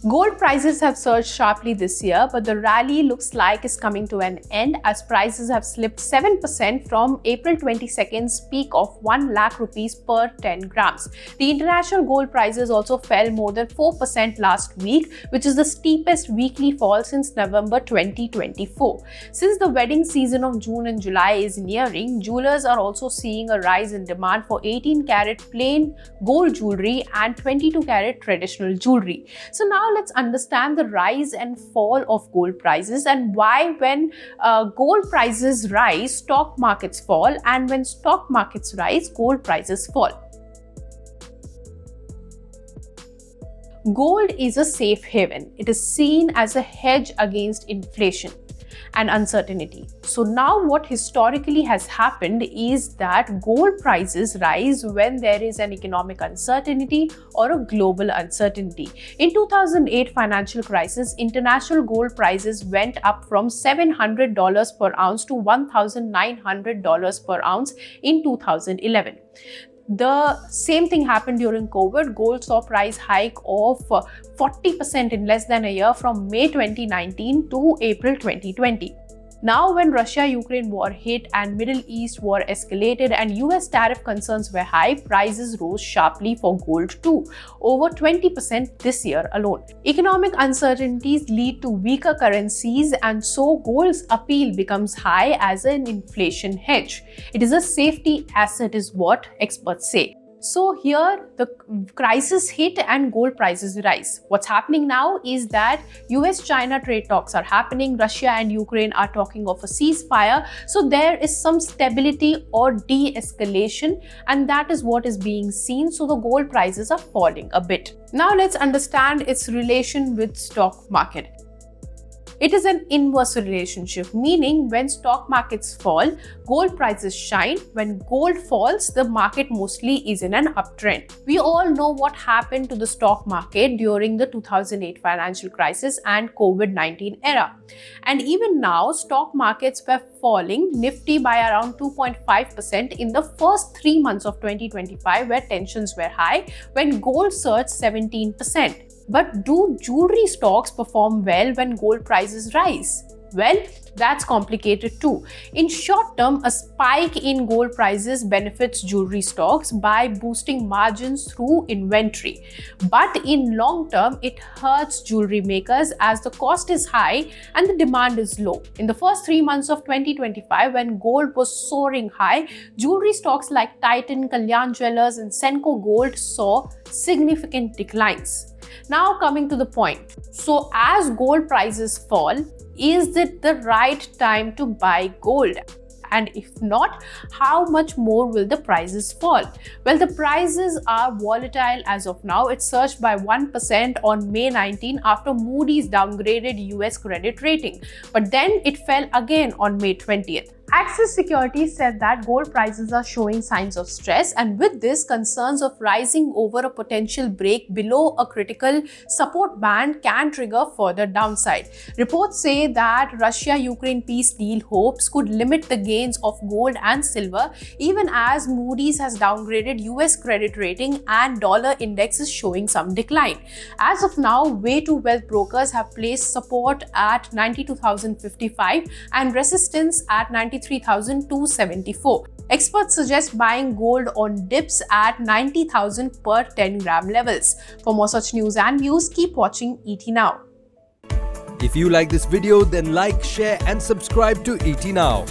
Gold prices have surged sharply this year, but the rally looks like is coming to an end as prices have slipped 7% from April 22nd's peak of 1 lakh rupees per 10 grams. The international gold prices also fell more than 4% last week, which is the steepest weekly fall since November 2024. Since the wedding season of June and July is nearing, jewelers are also seeing a rise in demand for 18-carat plain gold jewelry and 22-carat traditional jewelry. So now let's understand the rise and fall of gold prices and why when gold prices rise, stock markets fall, and when stock markets rise, gold prices fall. Gold is a safe haven. It is seen as a hedge against inflation and uncertainty. So now what historically has happened is that gold prices rise when there is an economic uncertainty or a global uncertainty. In 2008 financial crisis, international gold prices went up from $700 per ounce to $1,900 per ounce in 2011. The same thing happened during COVID. Gold saw price hike of 40% in less than a year from May 2019 to April 2020. Now, when Russia-Ukraine war hit and Middle East war escalated and US tariff concerns were high, prices rose sharply for gold too, over 20% this year alone. Economic uncertainties lead to weaker currencies, and so gold's appeal becomes high as an inflation hedge. It is a safety asset is what experts say. So here the crisis hit and gold prices rise. What's happening now is that US-China trade talks are happening. Russia and Ukraine are talking of a ceasefire. So there is some stability or de-escalation, and that is what is being seen. So the gold prices are falling a bit. Now let's understand its relation with stock market. It is an inverse relationship, meaning when stock markets fall, gold prices shine. When gold falls, the market mostly is in an uptrend. We all know what happened to the stock market during the 2008 financial crisis and COVID-19 era. And even now, stock markets were falling, Nifty by around 2.5% in the first 3 months of 2025, where tensions were high, when gold surged 17%. But do jewelry stocks perform well when gold prices rise? Well, that's complicated too. In short term, a spike in gold prices benefits jewelry stocks by boosting margins through inventory. But in long term, it hurts jewelry makers as the cost is high and the demand is low. In the first 3 months of 2025, when gold was soaring high, jewelry stocks like Titan, Kalyan Jewellers and Senco Gold saw significant declines. Now coming to the point. So as gold prices fall, is it the right time to buy gold? And if not, how much more will the prices fall? Well, the prices are volatile as of now. It surged by 1% on May 19 after Moody's downgraded US credit rating. But then it fell again on May 20th. Axis Securities said that gold prices are showing signs of stress, and with this, concerns of rising over a potential break below a critical support band can trigger further downside. Reports say that Russia-Ukraine peace deal hopes could limit the gains of gold and silver, even as Moody's has downgraded US credit rating and dollar index is showing some decline. As of now, way to wealth brokers have placed support at 92,055 and resistance at 93,274. Experts suggest buying gold on dips at 90,000 per 10 gram levels. For more such news and views, keep watching ET Now. If you like this video, then like, share and subscribe to ET Now.